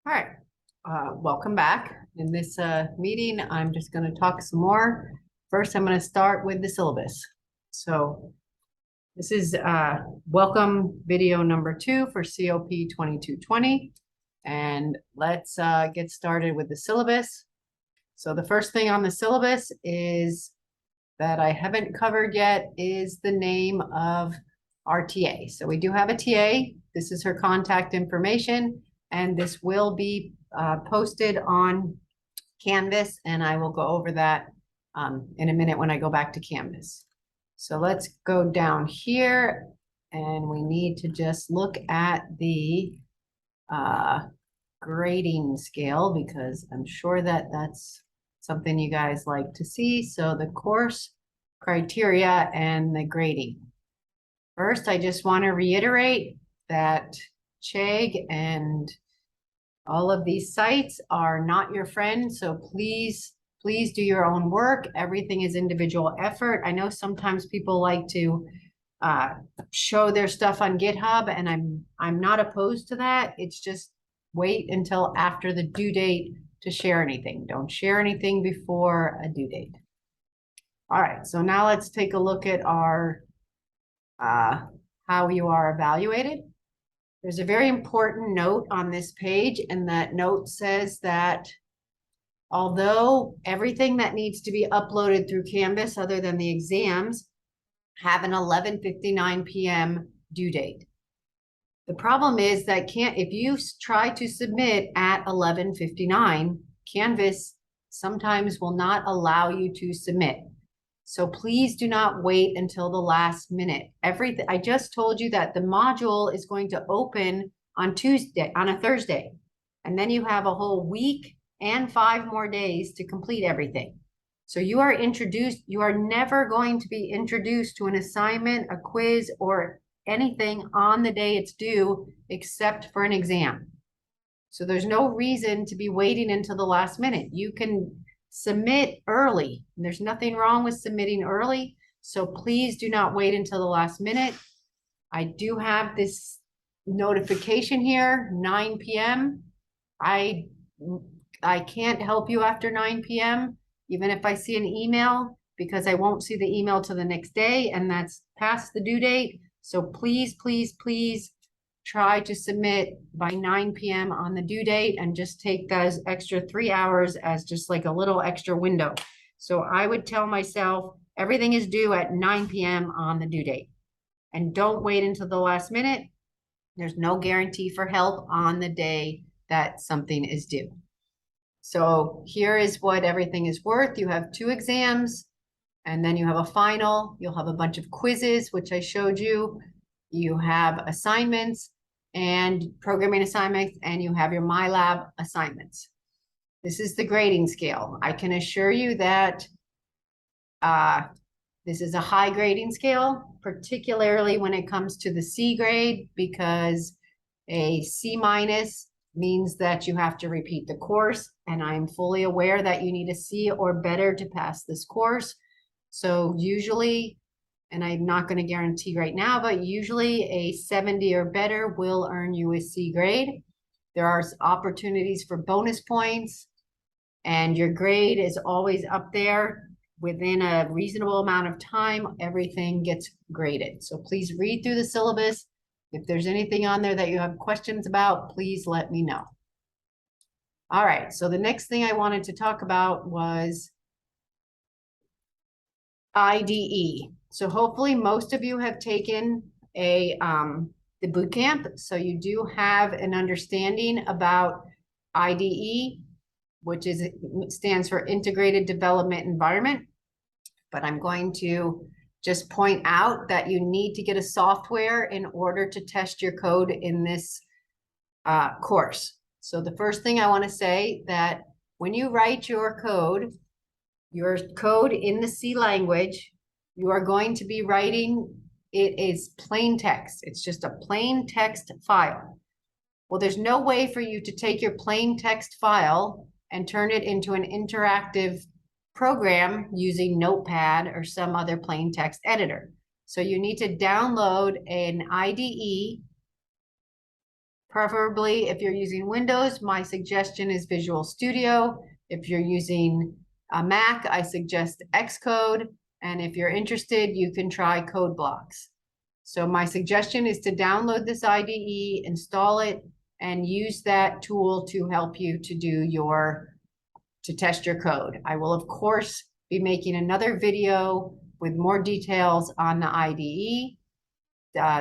All right, welcome back. In this meeting, I'm just going to talk some more. First, I'm going to start with the syllabus. So this is welcome video number 2 for COP 2220. And let's get started with the syllabus. So the first thing on the syllabus is that I haven't covered yet is the name of our TA. So we do have a TA. This is her contact information, and this will be posted on Canvas, and I will go over that in a minute when I go back to Canvas. So let's go down here, and we need to just look at the grading scale, because I'm sure that that's something you guys like to see. So the course criteria and the grading. First, I just want to reiterate that Chegg and all of these sites are not your friend. So please do your own work. Everything is individual effort. I know sometimes people like to show their stuff on GitHub, and I'm not opposed to that. It's just wait until after the due date to share anything. Don't share anything before a due date. All right, so now let's take a look at our how you are evaluated. There's a very important note on this page, and that note says that although everything that needs to be uploaded through Canvas other than the exams have an 11:59 p.m. due date. The problem is that if you try to submit at 11:59, Canvas sometimes will not allow you to submit. So please do not wait until the last minute. I just told you that the module is going to open on a Thursday, and then you have a whole week and 5 more days to complete everything. So you are never going to be introduced to an assignment, a quiz, or anything on the day it's due, except for an exam. So there's no reason to be waiting until the last minute. You can submit early. There's nothing wrong with submitting early. So please do not wait until the last minute. I do have this notification here, 9 p.m. I can't help you after 9 p.m., even if I see an email, because I won't see the email till the next day, and that's past the due date. So please try to submit by 9 p.m. on the due date, and just take those extra 3 hours as just like a little extra window. So I would tell myself everything is due at 9 p.m. on the due date, and don't wait until the last minute. There's no guarantee for help on the day that something is due. So here is what everything is worth. You have 2 exams, and then you have a final. You'll have a bunch of quizzes, which I showed you. You have assignments and programming assignments, and you have your MyLab assignments. This is the grading scale. I can assure you that this is a high grading scale, particularly when it comes to the C grade, because a C- means that you have to repeat the course, and I'm fully aware that you need a C or better to pass this course. So usually, and I'm not going to guarantee right now, but usually a 70 or better will earn you a C grade. There are opportunities for bonus points, and your grade is always up there. Within a reasonable amount of time, everything gets graded. So please read through the syllabus. If there's anything on there that you have questions about, please let me know. All right, so the next thing I wanted to talk about was IDE. So hopefully most of you have taken the boot camp, so you do have an understanding about IDE, which stands for Integrated Development Environment. But I'm going to just point out that you need to get a software in order to test your code in this course. So the first thing I want to say that when you write your code in the C language, you are going to be writing, it is plain text. It's just a plain text file. Well, there's no way for you to take your plain text file and turn it into an interactive program using Notepad or some other plain text editor. So you need to download an IDE Preferably, if you're using Windows, my suggestion is Visual Studio. If you're using a Mac, I suggest Xcode. And if you're interested, you can try CodeBlocks. So my suggestion is to download this IDE, install it, and use that tool to help you to test your code. I will, of course, be making another video with more details on the IDE.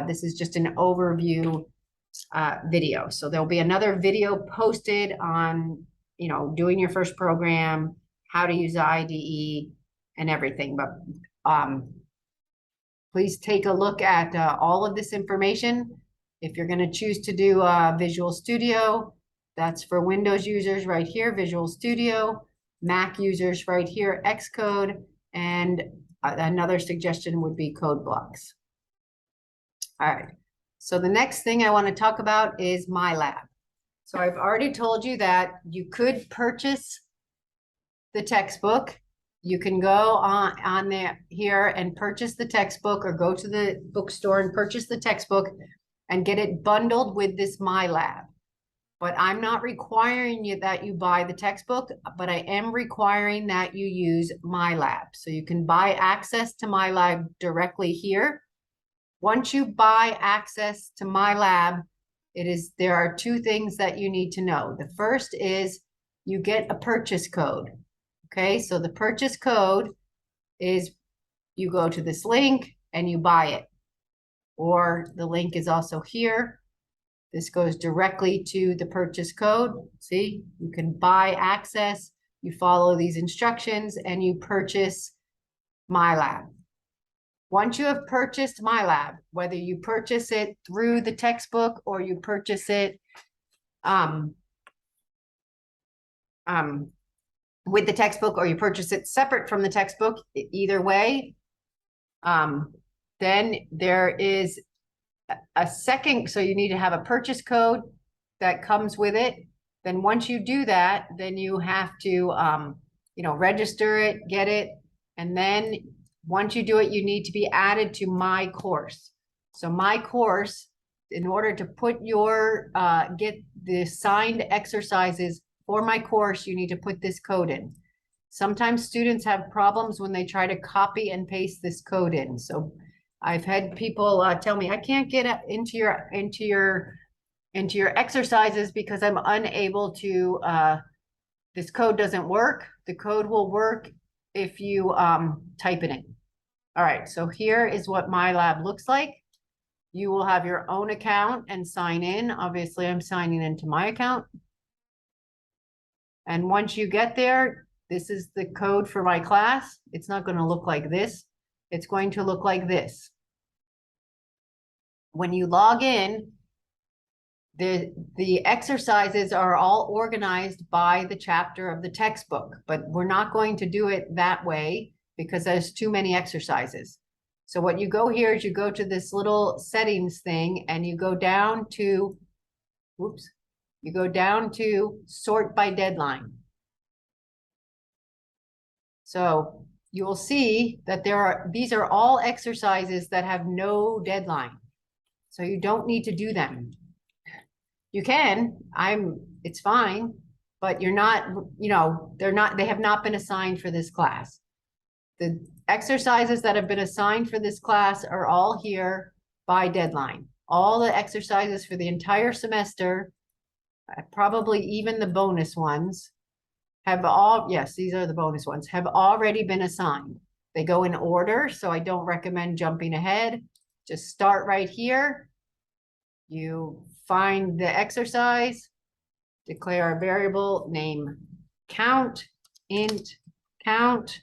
This is just an overview video. So there'll be another video posted on, doing your first program, how to use the IDE and everything. But please take a look at all of this information. If you're going to choose to do Visual Studio, that's for Windows users right here, Visual Studio, Mac users right here, Xcode, and another suggestion would be CodeBlocks. All right, so the next thing I want to talk about is MyLab. So I've already told you that you could purchase the textbook. You can go on there here and purchase the textbook, or go to the bookstore and purchase the textbook and get it bundled with this MyLab. But I'm not requiring you that you buy the textbook, but I am requiring that you use MyLab. So you can buy access to MyLab directly here. Once you buy access to MyLab, there are two things that you need to know. The first is you get a purchase code. Okay, so the purchase code is you go to this link and you buy it. Or the link is also here. This goes directly to the purchase code. See, you can buy access, you follow these instructions, and you purchase MyLab. Once you have purchased MyLab, whether you purchase it through the textbook or you purchase it with the textbook, or you purchase it separate from the textbook, either way, then there is a second, so you need to have a purchase code that comes with it. Then once you do that, then you have to, register it, get it. And then once you do it, you need to be added to My Course. So My Course, in order to put get the signed exercises for My Course, you need to put this code in. Sometimes students have problems when they try to copy and paste this code in. So I've had people tell me, I can't get into your exercises because I'm unable to, this code doesn't work. The code will work if you type it in. All right, so here is what MyLab looks like. You will have your own account and sign in. Obviously, I'm signing into my account. And once you get there, this is the code for my class. It's not going to look like this. It's going to look like this. When you log in, the exercises are all organized by the chapter of the textbook, but we're not going to do it that way because there's too many exercises. So what you go here is you go to this little settings thing and you go down to, you go down to sort by deadline. So you will see that these are all exercises that have no deadline. So you don't need to do them. You can, it's fine, but you're not, they have not been assigned for this class. The exercises that have been assigned for this class are all here by deadline. All the exercises for the entire semester, probably even the bonus ones, yes, these are the bonus ones, have already been assigned. They go in order, so I don't recommend jumping ahead. Just start right here. You find the exercise, declare a variable, name count, int count,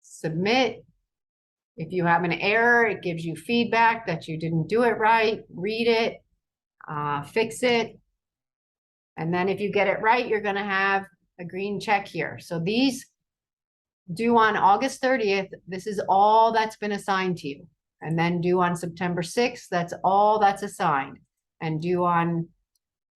submit. If you have an error, it gives you feedback that you didn't do it right, read it, fix it. And then if you get it right, you're gonna have a green check here. So these due on August 30th, this is all that's been assigned to you. And then due on September 6th, that's all that's assigned. And due on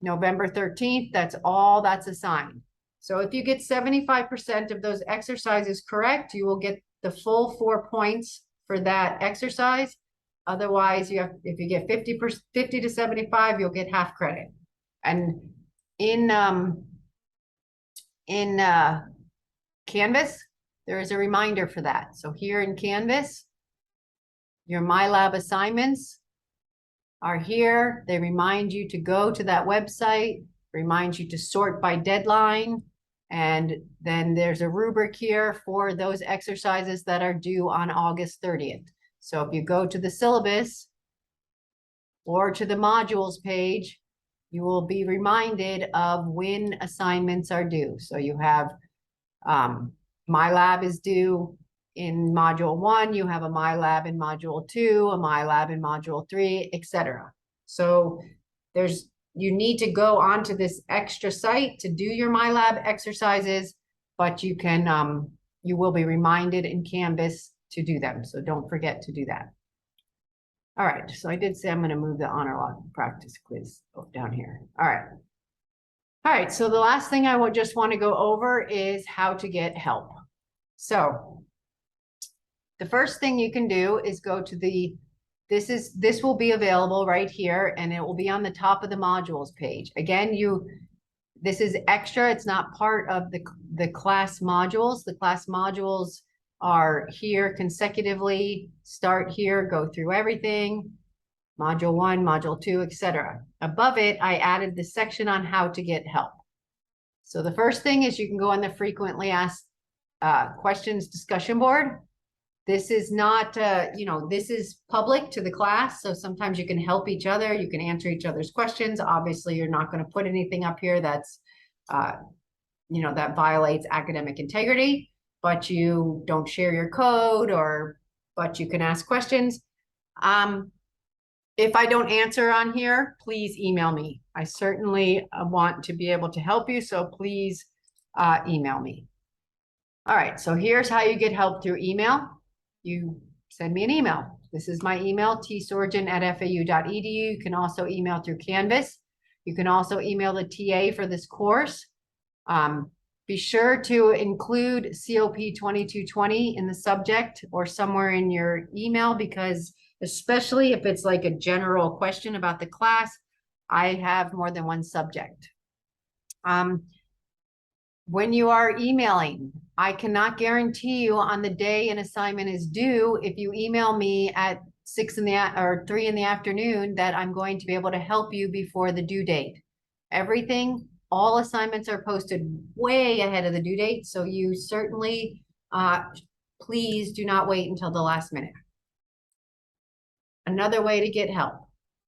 November 13th, that's all that's assigned. So if you get 75% of those exercises correct, you will get the full 4 points for that exercise. Otherwise, if you get 50 to 75, you'll get half credit. And in Canvas, there is a reminder for that. So here in Canvas, your MyLab assignments are here. They remind you to go to that website, remind you to sort by deadline. And then there's a rubric here for those exercises that are due on August 30th. So if you go to the syllabus or to the modules page, you will be reminded of when assignments are due. So you have MyLab is due in module 1, you have a MyLab in module 2, a MyLab in module 3, etc. So you need to go onto this extra site to do your MyLab exercises, but you will be reminded in Canvas to do them. So don't forget to do that. All right, so I did say I'm going to move the honor log practice quiz down here. All right, so the last thing I would just want to go over is how to get help. So the first thing you can do is go to this will be available right here, and it will be on the top of the modules page. Again, this is extra. It's not part of the class modules. The class modules are here consecutively. Start here, go through everything. Module 1, Module 2, etc. Above it, I added the section on how to get help. So the first thing is you can go on the frequently asked questions discussion board. This is not, this is public to the class. So sometimes you can help each other. You can answer each other's questions. Obviously, you're not going to put anything up here that's, that violates academic integrity, but you don't share your code but you can ask questions. If I don't answer on here, please email me. I certainly want to be able to help you. So please email me. All right, so here's how you get help through email. You send me an email. This is my email, tsorgen@fau.edu. You can also email through Canvas. You can also email the TA for this course. Be sure to include COP 2220 in the subject or somewhere in your email, because especially if it's like a general question about the class, I have more than one subject. When you are emailing, I cannot guarantee you on the day an assignment is due, if you email me at 3 in the afternoon, that I'm going to be able to help you before the due date. All assignments are posted way ahead of the due date. So you certainly, please do not wait until the last minute. Another way to get help.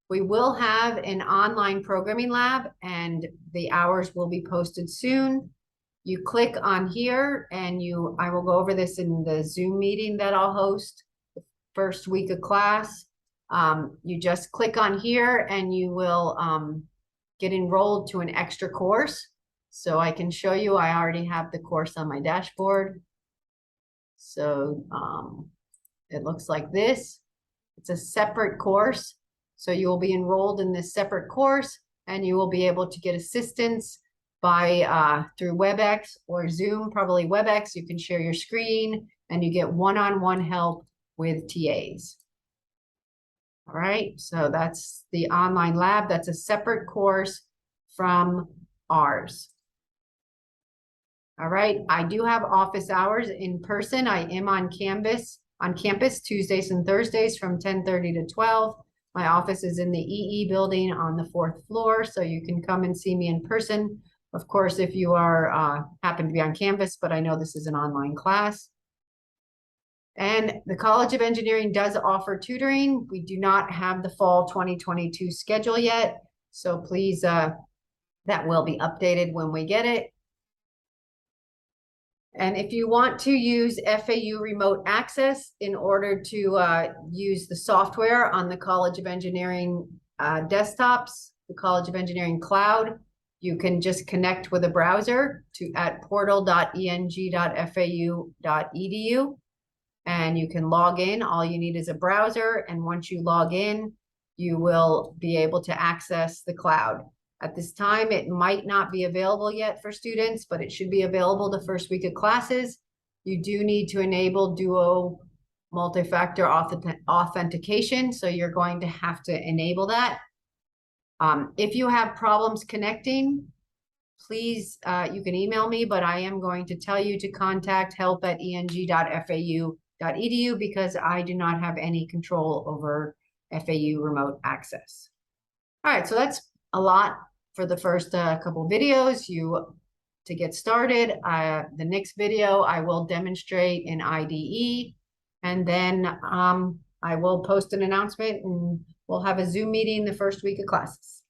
We will have an online programming lab and the hours will be posted soon. You click on here and I will go over this in the Zoom meeting that I'll host the first week of class. You just click on here and you will get enrolled to an extra course. So I can show you, I already have the course on my dashboard. So it looks like this. It's a separate course. So you will be enrolled in this separate course and you will be able to get assistance through WebEx or Zoom, probably WebEx. You can share your screen and you get one-on-one help with TAs. All right, so that's the online lab. That's a separate course from ours. All right, I do have office hours in person. I am on campus Tuesdays and Thursdays from 10:30 to 12. My office is in the EE building on the 4th floor, so you can come and see me in person. Of course, if you are happen to be on campus, but I know this is an online class. And the College of Engineering does offer tutoring. We do not have the fall 2022 schedule yet, so please, that will be updated when we get it. And if you want to use FAU Remote Access in order to use the software on the College of Engineering desktops, the College of Engineering Cloud, you can just connect with a browser at portal.eng.fau.edu. And you can log in. All you need is a browser. And once you log in, you will be able to access the cloud. At this time, it might not be available yet for students, but it should be available the first week of classes. You do need to enable Duo multi-factor authentication, so you're going to have to enable that. If you have problems connecting, please, you can email me, but I am going to tell you to contact help@eng.fau.edu because I do not have any control over FAU remote access. All right, so that's a lot for the first couple videos. To get started, the next video I will demonstrate in IDE, and then I will post an announcement and we'll have a Zoom meeting the first week of classes.